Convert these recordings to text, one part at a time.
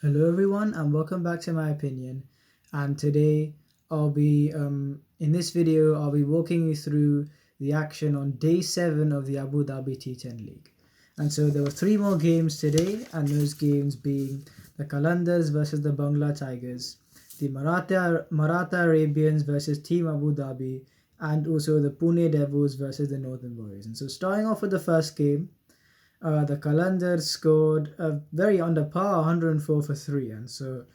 Hello everyone and welcome back to my opinion. And today I'll be in this video I'll be walking you through the action on day 7 of the Abu Dhabi T10 League. And so there were 3 more games today, and those games being the Qalandars versus the Bangla Tigers, the Maratha Arabians versus Team Abu Dhabi, and also the Pune Devils versus the Northern Warriors. And so starting off with the first game, the Qalandars scored a very under par 104 for 3, and so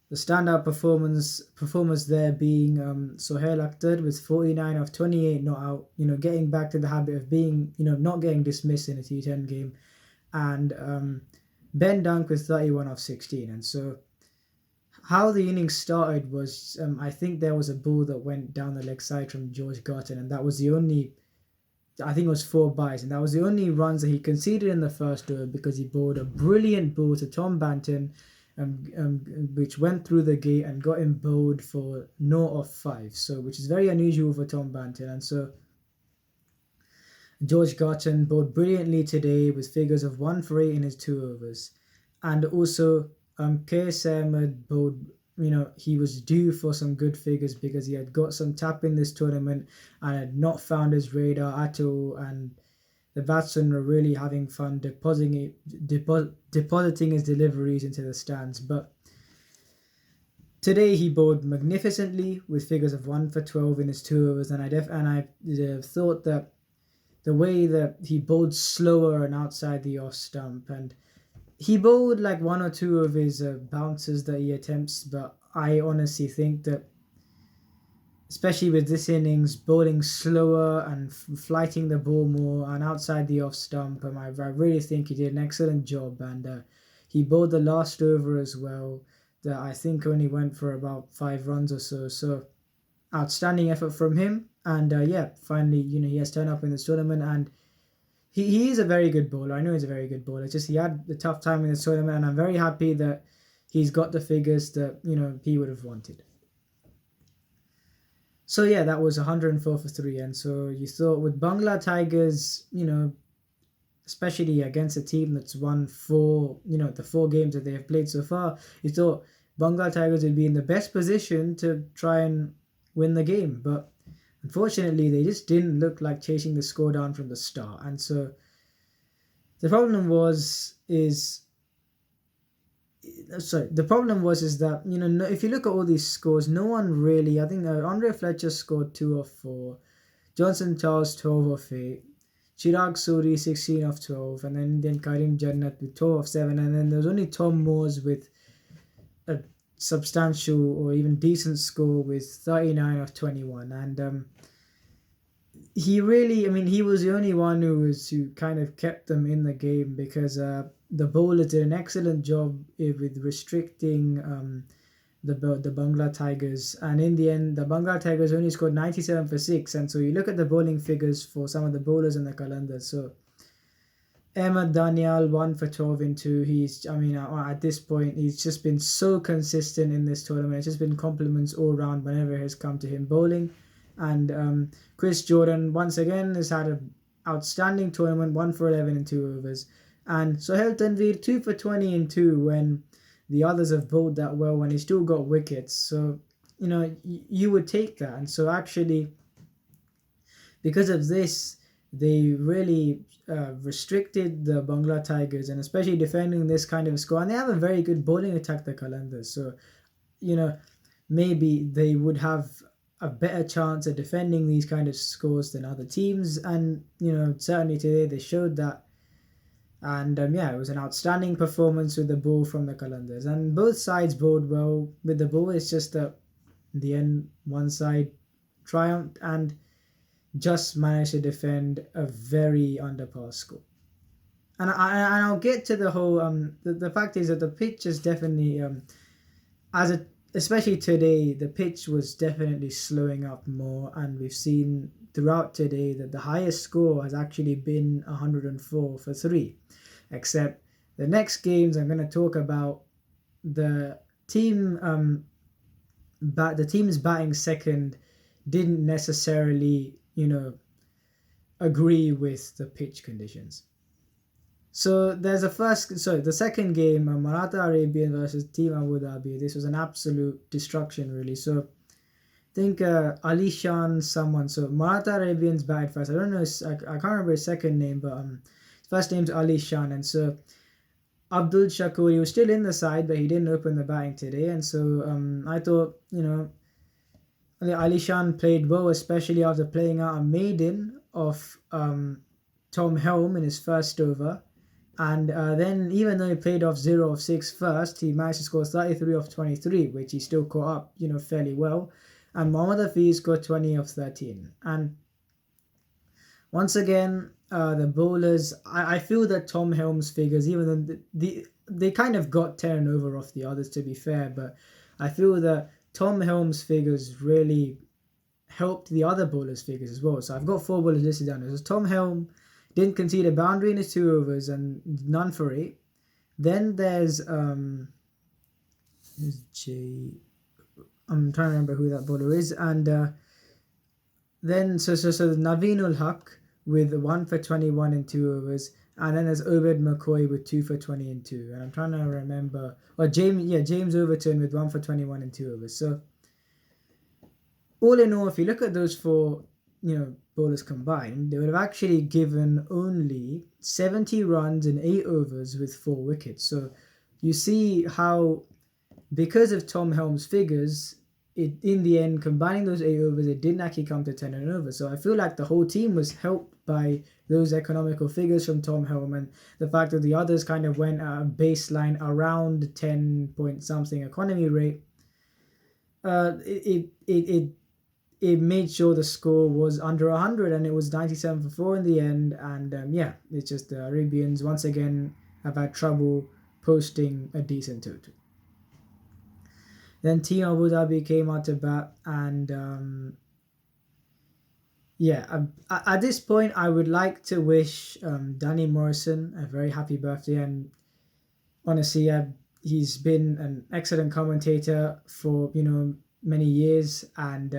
the standout performers there being Sohail Akhtar with 49 of 28 not out, getting back to the habit of being, not getting dismissed in a T10 game, and Ben Dunk with 31 of 16. And so how the innings started was, I think there was a ball that went down the leg side from George Garton, and that was the only, I think it was 4 byes, and that was the only runs that he conceded in the first over because he bowled a brilliant ball to Tom Banton, which went through the gate and got him bowled for 0 of 5, so which is very unusual for Tom Banton. And so George Garton bowled brilliantly today with figures of 1 for 8 in his 2 overs, and also KS Ahmed bowled. He was due for some good figures because he had got some tap in this tournament and had not found his radar at all, and the batsmen were really having fun depositing his deliveries into the stands. But today he bowled magnificently with figures of 1 for 12 in his 2 overs, and I thought that the way that he bowled slower and outside the off stump, and he bowled like 1 or 2 of his bounces that he attempts, but I honestly think that, especially with this innings, bowling slower and flighting the ball more and outside the off stump, I really think he did an excellent job. And he bowled the last over as well, that I think only went for about 5 runs or so. So outstanding effort from him. And finally, he has turned up in this tournament, and he is a very good bowler. I know he's a very good bowler. It's just he had a tough time in this tournament, and I'm very happy that he's got the figures that, he would have wanted. So yeah, that was 104 for 3. And so you thought with Bangla Tigers, especially against a team that's won 4, the 4 games that they have played so far, you thought Bangla Tigers would be in the best position to try and win the game. But unfortunately, they just didn't look like chasing the score down from the start. And so the problem was that, if you look at all these scores, no one really, I think Andre Fletcher scored 2 of 4, Johnson Charles 12 of 8, Chirag Suri 16 of 12, and then Karim Jannat with 12 of 7, and then there's only Tom Moores with a substantial or even decent score with 39 of 21. And he really, he was the only one who kind of kept them in the game, because the bowlers did an excellent job with restricting the Bangla Tigers, and in the end the Bangla Tigers only scored 97 for 6. And so you look at the bowling figures for some of the bowlers in the Qalandars. So Ahmed Daniel 1 for 12 in 2. At this point he's just been so consistent in this tournament. It's just been compliments all round whenever it has come to him bowling. And Chris Jordan once again has had an outstanding tournament, 1 for 11 in 2 overs. And Sohail Tanveer 2 for 20 in 2 when the others have bowled that well, when he still got wickets. So, you would take that. And so actually, because of this, they really restricted the Bangla Tigers, and especially defending this kind of score. And they have a very good bowling attack, the Qalandars. So, maybe they would have a better chance at defending these kind of scores than other teams. And, certainly today they showed that. And it was an outstanding performance with the ball from the Qalandars. And both sides bowled well with the ball. It's just that in the end, one side triumphed and just managed to defend a very under par score. And I'll get to the whole the fact is that the pitch is definitely especially today, the pitch was definitely slowing up more, and we've seen throughout today that the highest score has actually been 104 for 3. Except the next games, I'm going to talk about the team. The teams batting second didn't necessarily, agree with the pitch conditions. So there's the second game, Maratha Arabian versus Team Abu Dhabi. This was an absolute destruction, really. So I think Ali Shan, someone. So Maratha Arabians batted first. I don't know. I can't remember his second name, but his first name's Ali Shan, and so Abdul Shakur, he was still in the side, but he didn't open the batting today, and so I thought, Ali Shan played well, especially after playing out a maiden of Tom Helm in his first over. And then, even though he played off 0 of 6 first, he managed to score 33 of 23, which he still caught up, fairly well. And Mohammad Hafiz scored 20 of 13. And once again, the bowlers, I feel that Tom Helm's figures, even though they kind of got 10 over off the others, to be fair, but I feel that Tom Helm's figures really helped the other bowlers' figures as well. So I've got 4 bowlers listed down. There's Tom Helm, didn't concede a boundary in his 2 overs and none for 8. Then there's J. I'm trying to remember who that bowler is. And then so Naveen ul Haq with 1 for 21 in 2 overs. And then there's Obed McCoy with 2 for 20 and 2. And I'm trying to remember. James Overton with 1 for 21 and 2 overs. So all in all, if you look at those 4, bowlers combined, they would have actually given only 70 runs in 8 overs with 4 wickets. So you see how, because of Tom Helm's figures, in the end, combining those 8 overs, it didn't actually come to 10 and over. So I feel like the whole team was helped by those economical figures from Tom Helm, and the fact that the others kind of went at a baseline around 10 point something economy rate. It made sure the score was under 100, and it was 97 for 4 in the end. And it's just the Arabians once again have had trouble posting a decent total. Then Team Abu Dhabi came out to bat, and at this point I would like to wish Danny Morrison a very happy birthday. And honestly, he's been an excellent commentator for many years, and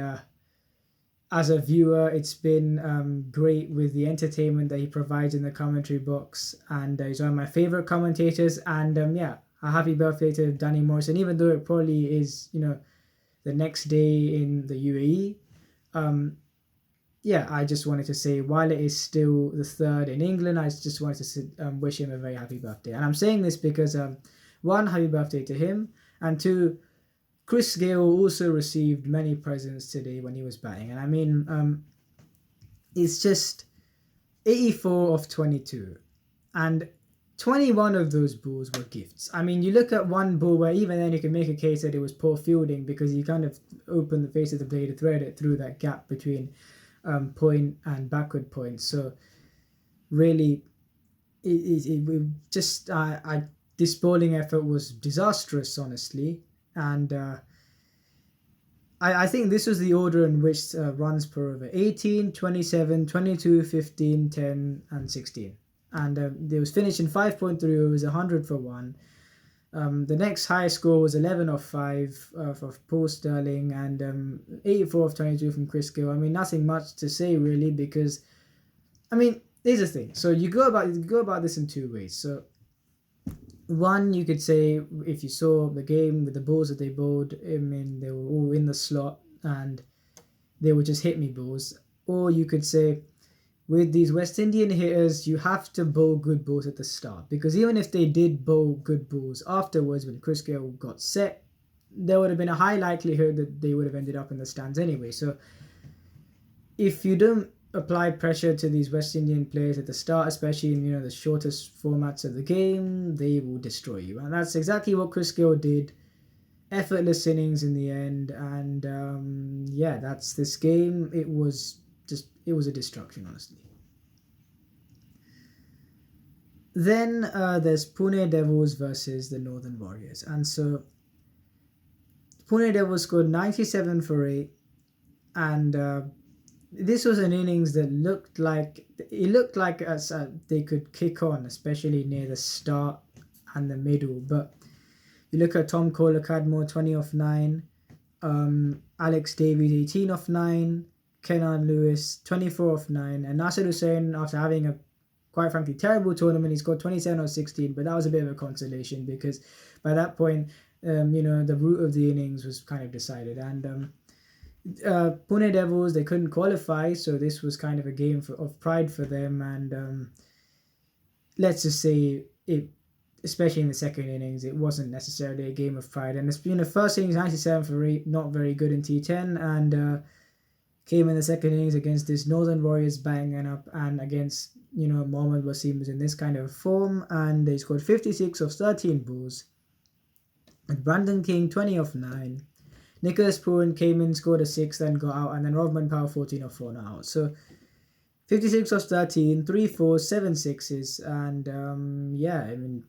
as a viewer, it's been great with the entertainment that he provides in the commentary box, and he's one of my favorite commentators. And a happy birthday to Danny Morrison, even though it probably is the next day in the UAE. I just wanted to say, while it is still the 3rd in England, I just wanted to wish him a very happy birthday. And I'm saying this because 1, happy birthday to him, and 2, Chris Gayle also received many presents today when he was batting. And I mean, it's just 84 of 22. And 21 of those balls were gifts. I mean, you look at one ball where even then you can make a case that it was poor fielding, because he kind of opened the face of the blade to thread it through that gap between point and backward point. So really, this bowling effort was disastrous, honestly. And I think this was the order in which runs per over: 18, 27, 22, 15, 10, and 16. And they was finished in 5.3 overs, 100 for 1. The next highest score was 11 of 5 for Paul Sterling, and 84 of 22 from Chris Gayle. I mean, nothing much to say really, because I mean, here's the thing. So you go about this in 2 ways. So one, you could say, if you saw the game with the balls that they bowled, I mean, they were all in the slot and they were just hit me balls. Or you could say, with these West Indian hitters, you have to bowl good balls at the start, because even if they did bowl good balls afterwards, when Chris Gayle got set, there would have been a high likelihood that they would have ended up in the stands anyway. So if you don't apply pressure to these West Indian players at the start, especially in the shortest formats of the game, they will destroy you. And that's exactly what Chris Gayle did. Effortless innings in the end, and that's this game. It was a destruction, honestly. Then there's Pune Devils versus the Northern Warriors, and so Pune Devils scored 97 for 8, and this was an innings that looked like they could kick on, especially near the start and the middle. But you look at Tom Kohler-Cadmore, 20 off 9, Alex Davies, 18 off 9, Kenan Lewis, 24 off 9, and Nasir Hussain, after having a quite frankly, terrible tournament. He scored 27 or 16, but that was a bit of a consolation because by that point, the route of the innings was kind of decided. And Pune Devils, they couldn't qualify, so this was kind of a game of pride for them. And let's just say it, especially in the second innings, it wasn't necessarily a game of pride. And it's been the first innings 97 for 8, not very good in T10, and came in the second innings against this Northern Warriors banging up, and against Mohammad Wasim was in this kind of form, and they scored 56 of 13 balls. And Brandon King 20 of 9. Nicholas Pooran came in, scored a 6, then got out, and then Rodman Powell 14 of 4 now. So 56 of 13, 3 4s, 7 6s, and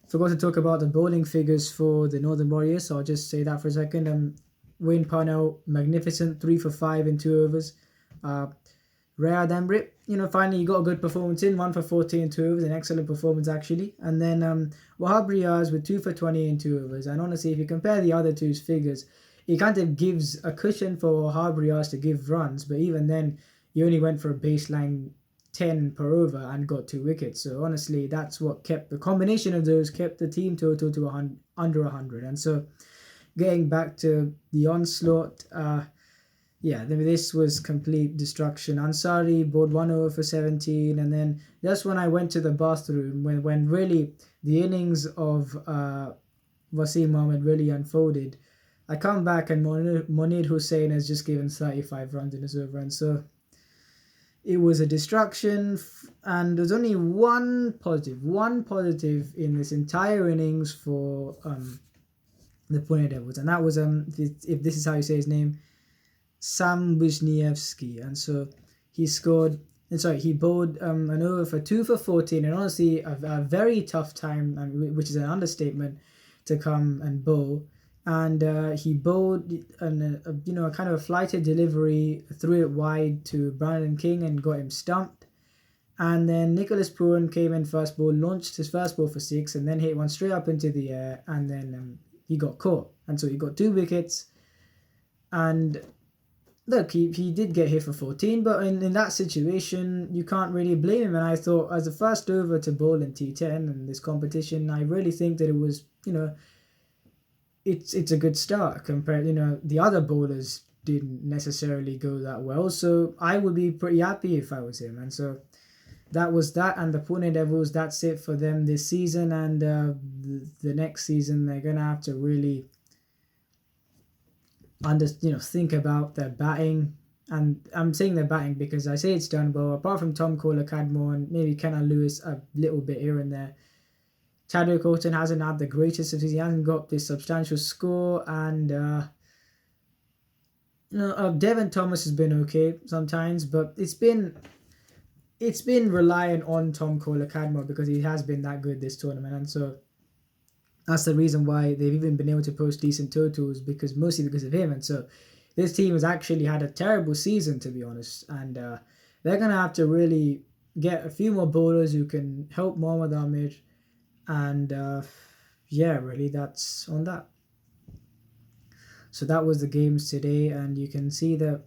forgot to talk about the bowling figures for the Northern Warriors, so I'll just say that for a second. Wayne Parnell, magnificent, 3 for 5 in 2 overs. Raya Damrit, finally he got a good performance in, 1 for 40 in 2 overs, an excellent performance actually. And then Wahab Riaz with 2 for 20 in 2 overs. And honestly, if you compare the other two's figures, it kind of gives a cushion for Wahab Riaz to give runs, but even then, he only went for a baseline 10 per over and got 2 wickets. So honestly, that's what kept the combination of those kept the team total to under 100. And so, getting back to the onslaught, this was complete destruction. Ansari bowled 1 over for 17, and then just when I went to the bathroom, when really the innings of Wasim Ahmed really unfolded, I come back and Monir Hussain has just given 35 runs in his over, and so it was a destruction. And there's only one positive in this entire innings for the Pune Devils, and that was if this is how you say his name, Sam Wisniewski. And so he bowled an over for 2 for 14, and honestly a very tough time, which is an understatement, to come and bowl. And he bowled a kind of a flighted delivery, threw it wide to Brandon King and got him stumped. And then Nicholas Pooran came in first ball, launched his first ball for 6, and then hit one straight up into the air, and then he got caught. And so he got 2 wickets. And look, he did get hit for 14, but in that situation, you can't really blame him. And I thought, as the first over to bowl in T10 and this competition, I really think that it was, it's a good start compared, the other bowlers didn't necessarily go that well. So I would be pretty happy if I was him. And so that was that. And the Pune Devils, that's it for them this season. And the next season, they're going to have to really think about their batting. And I'm saying their batting because I say it's done well, apart from Tom Kohler-Cadmore and maybe Kenan Lewis a little bit here and there. Chadwick Houghton hasn't had the greatest of seasons. He hasn't got this substantial score, and Devon Thomas has been okay sometimes, but it's been reliant on Tom Kohler-Cadmore because he has been that good this tournament, and so that's the reason why they've even been able to post decent totals, mostly because of him. And so this team has actually had a terrible season, to be honest, and they're gonna have to really get a few more bowlers who can help Mohammad Amir. And really that's on that. So that was the games today, and you can see that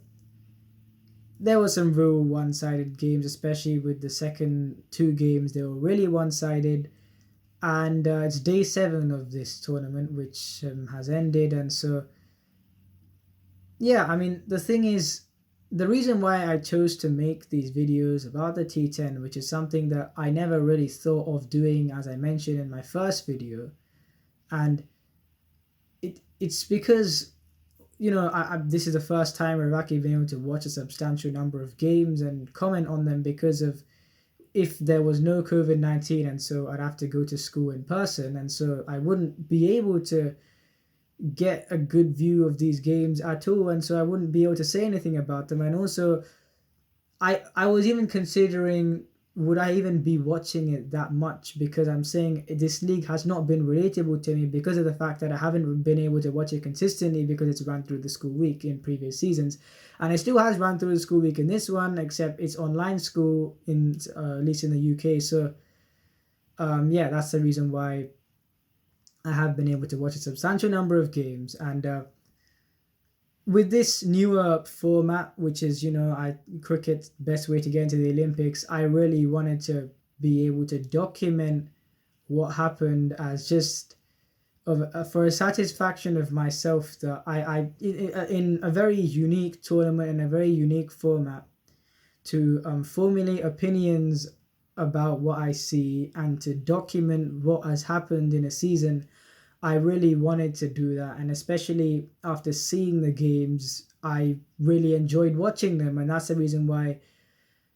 there were some real one-sided games, especially with the second 2 games. They were really one-sided, and it's day 7 of this tournament, which has ended. And so the thing is, the reason why I chose to make these videos about the T10, which is something that I never really thought of doing, as I mentioned in my first video, and it's because, this is the first time I've actually been able to watch a substantial number of games and comment on them, because of if there was no COVID-19, and so I'd have to go to school in person, and so I wouldn't be able to get a good view of these games at all, and so I wouldn't be able to say anything about them. And also I was even considering, would I even be watching it that much, because I'm saying this league has not been relatable to me because of the fact that I haven't been able to watch it consistently, because it's run through the school week in previous seasons, and it still has run through the school week in this one, except it's online school in at least in the UK. So that's the reason why I have been able to watch a substantial number of games. And with this newer format, which is, cricket's best way to get into the Olympics, I really wanted to be able to document what happened as just for a satisfaction of myself, that I in a very unique tournament, in a very unique format, to formulate opinions about what I see and to document what has happened in a season. I really wanted to do that, and especially after seeing the games, I really enjoyed watching them, and that's the reason why.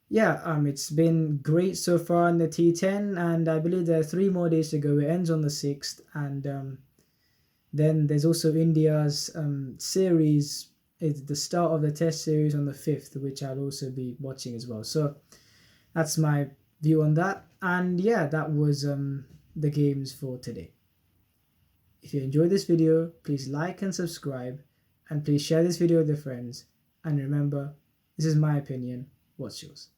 Yeah, it's been great so far in the T10, and I believe there are 3 more days to go. It ends on the 6th, and then there's also India's series. It's the start of the Test series on the 5th, which I'll also be watching as well. So that's my view on that, and yeah, that was the games for today. If you enjoyed this video, please like and subscribe, and please share this video with your friends. And remember, this is my opinion. What's yours?